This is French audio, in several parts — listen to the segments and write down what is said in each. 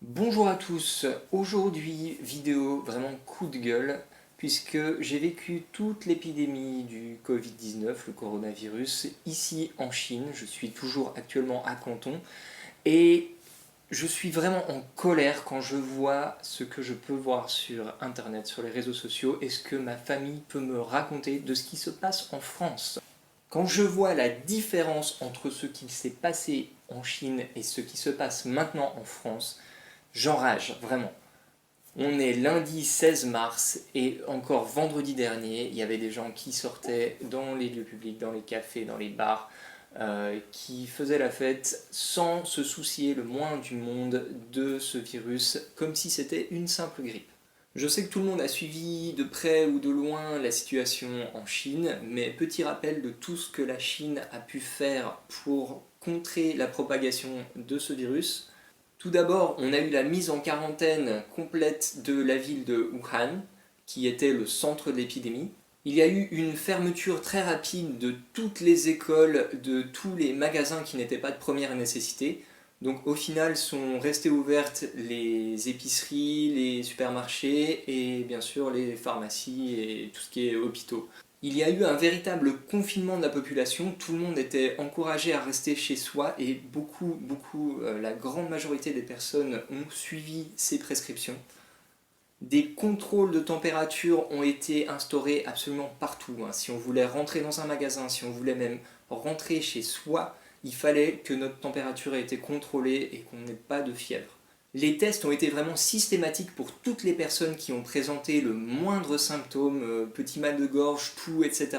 Bonjour à tous, aujourd'hui vidéo vraiment coup de gueule puisque j'ai vécu toute l'épidémie du Covid-19, le coronavirus, ici en Chine. Je suis toujours actuellement à Canton et je suis vraiment en colère quand je vois ce que je peux voir sur internet, sur les réseaux sociaux et ce que ma famille peut me raconter de ce qui se passe en France. Quand je vois la différence entre ce qui s'est passé en Chine et ce qui se passe maintenant en France, j'enrage, vraiment. On est lundi 16 mars et encore vendredi dernier, il y avait des gens qui sortaient dans les lieux publics, dans les cafés, dans les bars, qui faisaient la fête sans se soucier le moins du monde de ce virus, comme si c'était une simple grippe. Je sais que tout le monde a suivi de près ou de loin la situation en Chine, mais petit rappel de tout ce que la Chine a pu faire pour contrer la propagation de ce virus. Tout d'abord, on a eu la mise en quarantaine complète de la ville de Wuhan, qui était le centre de l'épidémie. Il y a eu une fermeture très rapide de toutes les écoles, de tous les magasins qui n'étaient pas de première nécessité. Donc au final sont restées ouvertes les épiceries, les supermarchés et bien sûr les pharmacies et tout ce qui est hôpitaux. Il y a eu un véritable confinement de la population, tout le monde était encouragé à rester chez soi et la grande majorité des personnes ont suivi ces prescriptions. Des contrôles de température ont été instaurés absolument partout. Si on voulait rentrer dans un magasin, si on voulait même rentrer chez soi, il fallait que notre température ait été contrôlée et qu'on n'ait pas de fièvre. Les tests ont été vraiment systématiques pour toutes les personnes qui ont présenté le moindre symptôme, petit mal de gorge, toux, etc.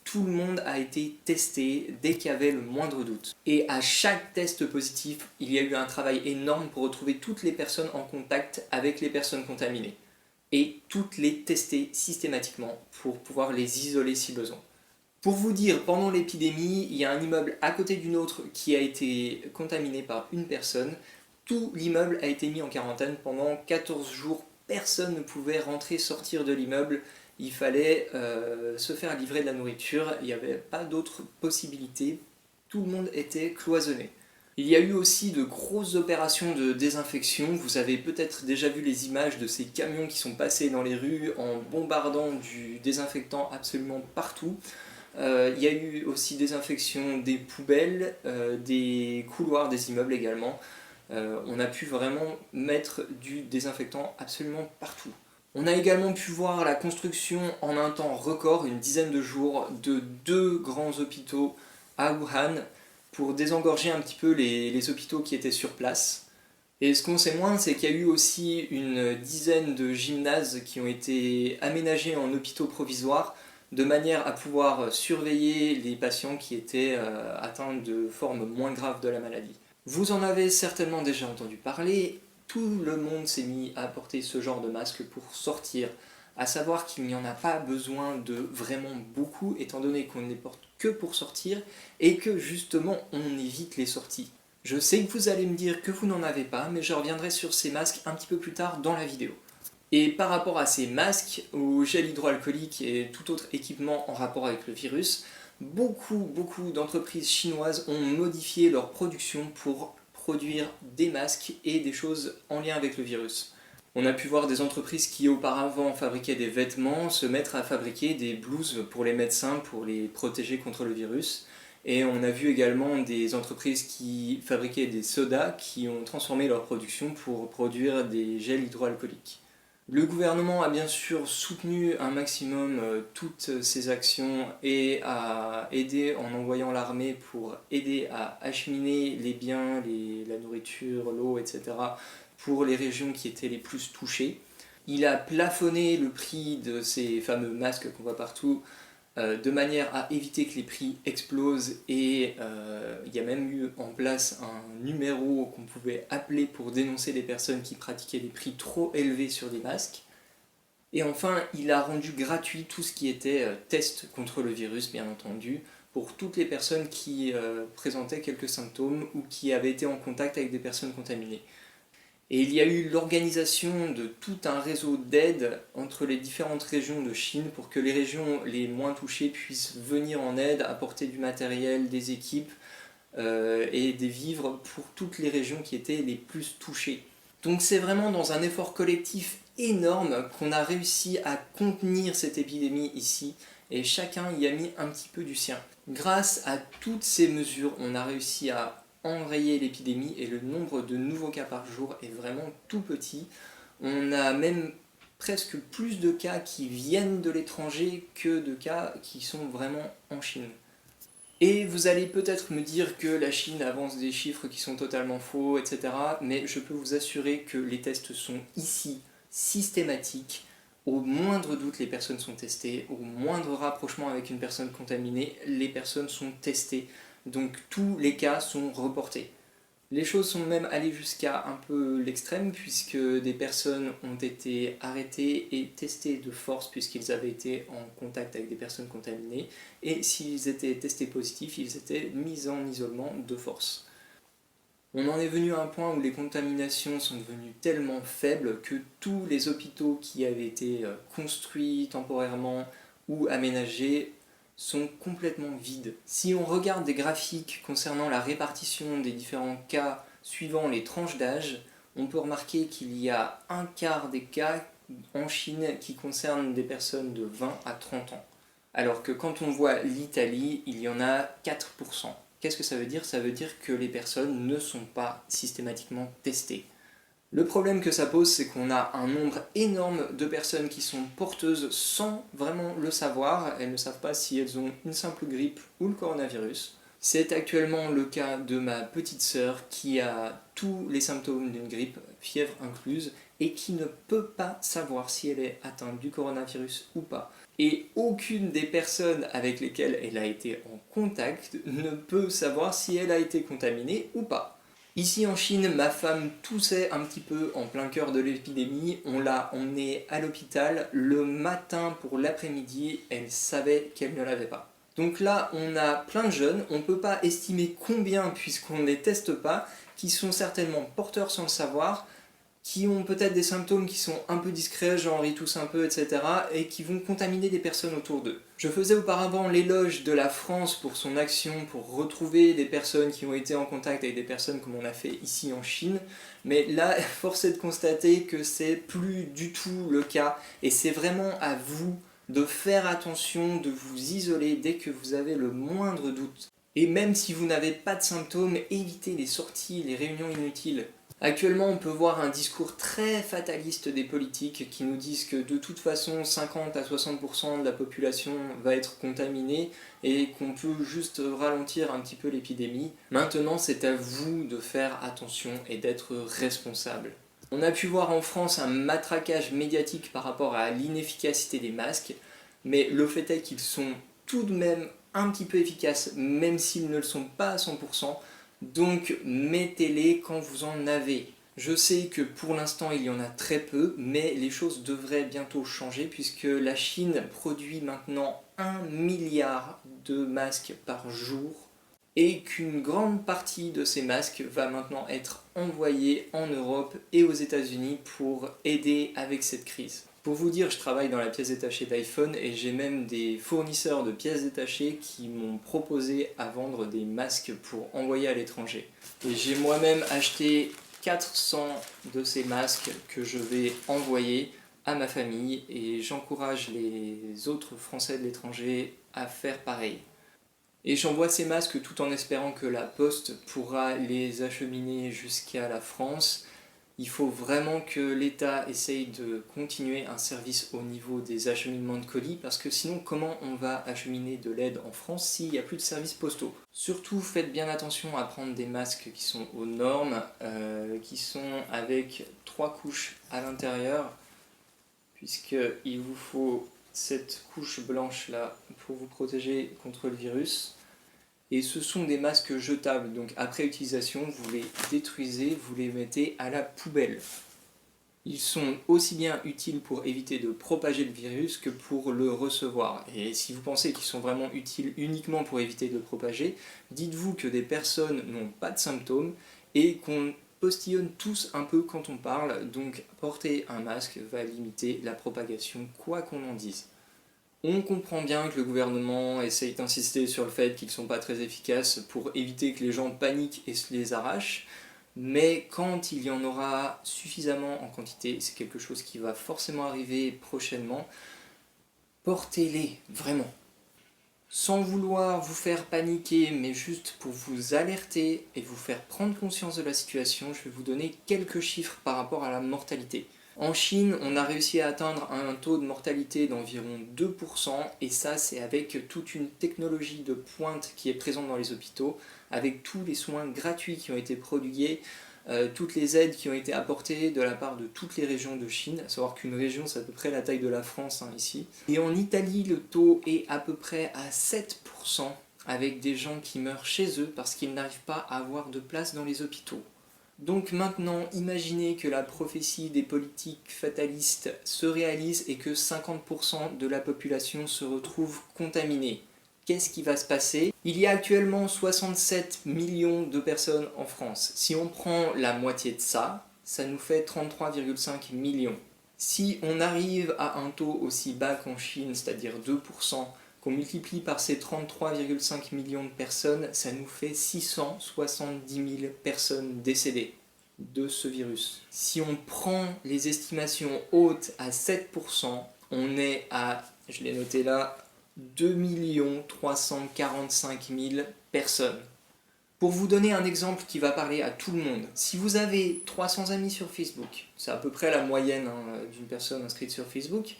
Tout le monde a été testé dès qu'il y avait le moindre doute. Et à chaque test positif, il y a eu un travail énorme pour retrouver toutes les personnes en contact avec les personnes contaminées. Et toutes les tester systématiquement pour pouvoir les isoler si besoin. Pour vous dire, pendant l'épidémie, il y a un immeuble à côté d'une autre qui a été contaminé par une personne. Tout l'immeuble a été mis en quarantaine pendant 14 jours. Personne ne pouvait rentrer, sortir de l'immeuble. Il fallait se faire livrer de la nourriture. Il n'y avait pas d'autre possibilité. Tout le monde était cloisonné. Il y a eu aussi de grosses opérations de désinfection. Vous avez peut-être déjà vu les images de ces camions qui sont passés dans les rues en bombardant du désinfectant absolument partout. Il y a eu aussi désinfection des poubelles, des couloirs des immeubles également. On a pu vraiment mettre du désinfectant absolument partout. On a également pu voir la construction en un temps record, une dizaine de jours, de deux grands hôpitaux à Wuhan pour désengorger un petit peu les hôpitaux qui étaient sur place. Et ce qu'on sait moins, c'est qu'il y a eu aussi une dizaine de gymnases qui ont été aménagés en hôpitaux provisoires de manière à pouvoir surveiller les patients qui étaient atteints de formes moins graves de la maladie. Vous en avez certainement déjà entendu parler, tout le monde s'est mis à porter ce genre de masque pour sortir, à savoir qu'il n'y en a pas besoin de vraiment beaucoup étant donné qu'on ne les porte que pour sortir et que justement on évite les sorties. Je sais que vous allez me dire que vous n'en avez pas, mais je reviendrai sur ces masques un petit peu plus tard dans la vidéo. Et par rapport à ces masques, au gel hydroalcoolique et tout autre équipement en rapport avec le virus, beaucoup d'entreprises chinoises ont modifié leur production pour produire des masques et des choses en lien avec le virus. On a pu voir des entreprises qui auparavant fabriquaient des vêtements se mettre à fabriquer des blouses pour les médecins pour les protéger contre le virus. Et on a vu également des entreprises qui fabriquaient des sodas qui ont transformé leur production pour produire des gels hydroalcooliques. Le gouvernement a bien sûr soutenu un maximum toutes ces actions et a aidé en envoyant l'armée pour aider à acheminer les biens, la nourriture, l'eau, etc. pour les régions qui étaient les plus touchées. Il a plafonné le prix de ces fameux masques qu'on voit partout de manière à éviter que les prix explosent et il y a même eu en place un numéro qu'on pouvait appeler pour dénoncer les personnes qui pratiquaient des prix trop élevés sur des masques. Et enfin, il a rendu gratuit tout ce qui était test contre le virus, bien entendu, pour toutes les personnes qui présentaient quelques symptômes ou qui avaient été en contact avec des personnes contaminées. Et il y a eu l'organisation de tout un réseau d'aide entre les différentes régions de Chine pour que les régions les moins touchées puissent venir en aide, apporter du matériel, des équipes et des vivres pour toutes les régions qui étaient les plus touchées. Donc c'est vraiment dans un effort collectif énorme qu'on a réussi à contenir cette épidémie ici, et chacun y a mis un petit peu du sien. Grâce à toutes ces mesures, on a réussi à enrayer l'épidémie et le nombre de nouveaux cas par jour est vraiment tout petit. On a même presque plus de cas qui viennent de l'étranger que de cas qui sont vraiment en Chine. Et vous allez peut-être me dire que la Chine avance des chiffres qui sont totalement faux, etc. Mais je peux vous assurer que les tests sont ici systématiques. Au moindre doute, les personnes sont testées. Au moindre rapprochement avec une personne contaminée, les personnes sont testées. Donc tous les cas sont reportés. Les choses sont même allées jusqu'à un peu l'extrême puisque des personnes ont été arrêtées et testées de force puisqu'ils avaient été en contact avec des personnes contaminées, et s'ils étaient testés positifs, ils étaient mis en isolement de force. On en est venu à un point où les contaminations sont devenues tellement faibles que tous les hôpitaux qui avaient été construits temporairement ou aménagés sont complètement vides. Si on regarde des graphiques concernant la répartition des différents cas suivant les tranches d'âge, on peut remarquer qu'il y a un quart des cas en Chine qui concernent des personnes de 20 à 30 ans. Alors que quand on voit l'Italie, il y en a 4%. Qu'est-ce que ça veut dire? Ça veut dire que les personnes ne sont pas systématiquement testées. Le problème que ça pose, c'est qu'on a un nombre énorme de personnes qui sont porteuses sans vraiment le savoir. Elles ne savent pas si elles ont une simple grippe ou le coronavirus. C'est actuellement le cas de ma petite sœur qui a tous les symptômes d'une grippe, fièvre incluse, et qui ne peut pas savoir si elle est atteinte du coronavirus ou pas. Et aucune des personnes avec lesquelles elle a été en contact ne peut savoir si elle a été contaminée ou pas. Ici en Chine, ma femme toussait un petit peu en plein cœur de l'épidémie. On l'a emmenée à l'hôpital. Le matin pour l'après-midi, elle savait qu'elle ne l'avait pas. Donc là, on a plein de jeunes. On ne peut pas estimer combien, puisqu'on ne les teste pas, qui sont certainement porteurs sans le savoir, qui ont peut-être des symptômes qui sont un peu discrets, genre ils toussent un peu, etc., et qui vont contaminer des personnes autour d'eux. Je faisais auparavant l'éloge de la France pour son action pour retrouver des personnes qui ont été en contact avec des personnes comme on a fait ici en Chine, mais là, force est de constater que c'est plus du tout le cas, et c'est vraiment à vous de faire attention, de vous isoler dès que vous avez le moindre doute. Et même si vous n'avez pas de symptômes, évitez les sorties, les réunions inutiles. Actuellement, on peut voir un discours très fataliste des politiques qui nous disent que de toute façon 50 à 60% de la population va être contaminée et qu'on peut juste ralentir un petit peu l'épidémie. Maintenant, c'est à vous de faire attention et d'être responsable. On a pu voir en France un matraquage médiatique par rapport à l'inefficacité des masques, mais le fait est qu'ils sont tout de même un petit peu efficaces, même s'ils ne le sont pas à 100%. Donc mettez-les quand vous en avez. Je sais que pour l'instant il y en a très peu, mais les choses devraient bientôt changer puisque la Chine produit maintenant 1 milliard de masques par jour et qu'une grande partie de ces masques va maintenant être envoyée en Europe et aux États-Unis pour aider avec cette crise. Pour vous dire, je travaille dans la pièce détachée d'iPhone et j'ai même des fournisseurs de pièces détachées qui m'ont proposé à vendre des masques pour envoyer à l'étranger. Et j'ai moi-même acheté 400 de ces masques que je vais envoyer à ma famille et j'encourage les autres Français de l'étranger à faire pareil. Et j'envoie ces masques tout en espérant que la Poste pourra les acheminer jusqu'à la France. Il faut vraiment que l'État essaye de continuer un service au niveau des acheminements de colis, parce que sinon comment on va acheminer de l'aide en France s'il n'y a plus de services postaux? Surtout faites bien attention à prendre des masques qui sont aux normes, qui sont avec 3 couches à l'intérieur, puisqu'il vous faut cette couche blanche là pour vous protéger contre le virus. Et ce sont des masques jetables, donc après utilisation, vous les détruisez, vous les mettez à la poubelle. Ils sont aussi bien utiles pour éviter de propager le virus que pour le recevoir. Et si vous pensez qu'ils sont vraiment utiles uniquement pour éviter de le propager, dites-vous que des personnes n'ont pas de symptômes et qu'on postillonne tous un peu quand on parle, donc porter un masque va limiter la propagation, quoi qu'on en dise. On comprend bien que le gouvernement essaye d'insister sur le fait qu'ils ne sont pas très efficaces pour éviter que les gens paniquent et se les arrachent, Mais quand il y en aura suffisamment en quantité, c'est quelque chose qui va forcément arriver prochainement, portez-les, vraiment. Sans vouloir vous faire paniquer, mais juste pour vous alerter et vous faire prendre conscience de la situation, je vais vous donner quelques chiffres par rapport à la mortalité. En Chine, on a réussi à atteindre un taux de mortalité d'environ 2%, et ça c'est avec toute une technologie de pointe qui est présente dans les hôpitaux, avec tous les soins gratuits qui ont été prodigués, toutes les aides qui ont été apportées de la part de toutes les régions de Chine, à savoir qu'une région c'est à peu près la taille de la France ici. Et en Italie, le taux est à peu près à 7%, avec des gens qui meurent chez eux parce qu'ils n'arrivent pas à avoir de place dans les hôpitaux. Donc maintenant, imaginez que la prophétie des politiques fatalistes se réalise et que 50% de la population se retrouve contaminée. Qu'est-ce qui va se passer? Il y a actuellement 67 millions de personnes en France. Si on prend la moitié de ça, ça nous fait 33,5 millions. Si on arrive à un taux aussi bas qu'en Chine, c'est-à-dire 2%, qu'on multiplie par ces 33,5 millions de personnes, ça nous fait 670 000 personnes décédées de ce virus. Si on prend les estimations hautes à 7%, on est à, je l'ai noté là, 2 345 000 personnes. Pour vous donner un exemple qui va parler à tout le monde, si vous avez 300 amis sur Facebook, c'est à peu près la moyenne d'une personne inscrite sur Facebook,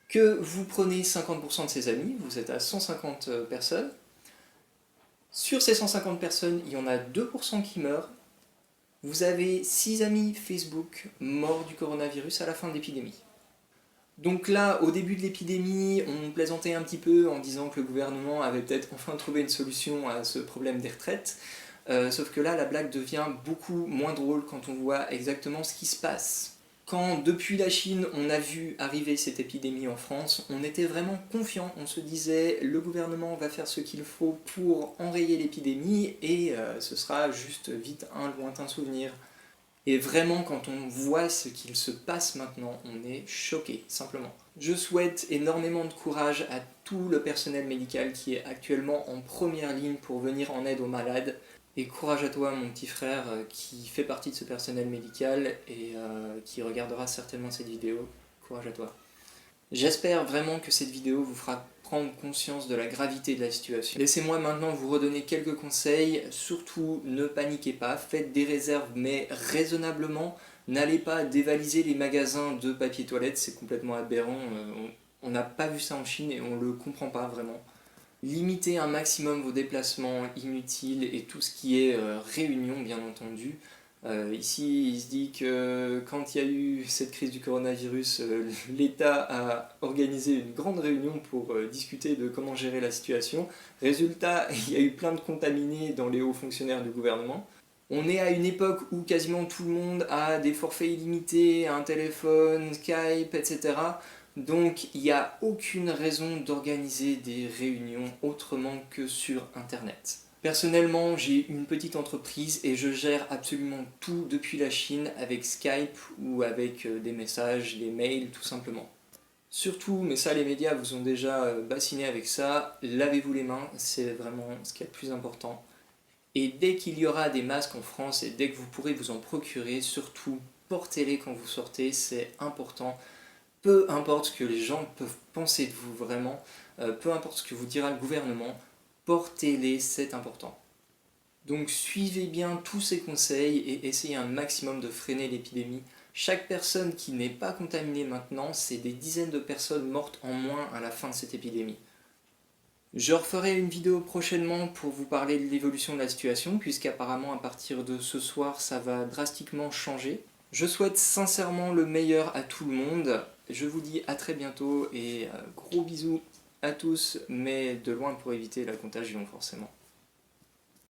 que vous prenez 50% de ces amis, vous êtes à 150 personnes, sur ces 150 personnes, il y en a 2% qui meurent, vous avez 6 amis Facebook morts du coronavirus à la fin de l'épidémie. Donc là, au début de l'épidémie, on plaisantait un petit peu en disant que le gouvernement avait peut-être enfin trouvé une solution à ce problème des retraites, sauf que là, la blague devient beaucoup moins drôle quand on voit exactement ce qui se passe. Quand, depuis la Chine, on a vu arriver cette épidémie en France, on était vraiment confiant. On se disait, le gouvernement va faire ce qu'il faut pour enrayer l'épidémie et ce sera juste vite un lointain souvenir. Et vraiment, quand on voit ce qu'il se passe maintenant, on est choqué, simplement. Je souhaite énormément de courage à tout le personnel médical qui est actuellement en première ligne pour venir en aide aux malades. Et courage à toi, mon petit frère, qui fait partie de ce personnel médical et qui regardera certainement cette vidéo. Courage à toi. J'espère vraiment que cette vidéo vous fera prendre conscience de la gravité de la situation. Laissez-moi maintenant vous redonner quelques conseils. Surtout, ne paniquez pas, faites des réserves, mais raisonnablement. N'allez pas dévaliser les magasins de papier toilette, c'est complètement aberrant. On n'a pas vu ça en Chine et on ne le comprend pas vraiment. Limitez un maximum vos déplacements inutiles et tout ce qui est réunion, bien entendu. Ici, il se dit que quand il y a eu cette crise du coronavirus, l'État a organisé une grande réunion pour discuter de comment gérer la situation. Résultat, il y a eu plein de contaminés dans les hauts fonctionnaires du gouvernement. On est à une époque où quasiment tout le monde a des forfaits illimités, un téléphone, Skype, etc. Donc il n'y a aucune raison d'organiser des réunions autrement que sur Internet. Personnellement, j'ai une petite entreprise et je gère absolument tout depuis la Chine avec Skype ou avec des messages, des mails, tout simplement. Surtout, mais ça les médias vous ont déjà bassiné avec ça, lavez-vous les mains, c'est vraiment ce qui est le plus important. Et dès qu'il y aura des masques en France et dès que vous pourrez vous en procurer, surtout portez-les quand vous sortez, c'est important. Peu importe ce que les gens peuvent penser de vous vraiment, peu importe ce que vous dira le gouvernement, portez-les, c'est important. Donc suivez bien tous ces conseils et essayez un maximum de freiner l'épidémie. Chaque personne qui n'est pas contaminée maintenant, c'est des dizaines de personnes mortes en moins à la fin de cette épidémie. Je referai une vidéo prochainement pour vous parler de l'évolution de la situation, puisqu'apparemment à partir de ce soir ça va drastiquement changer. Je souhaite sincèrement le meilleur à tout le monde. Je vous dis à très bientôt et gros bisous à tous, mais de loin pour éviter la contagion forcément.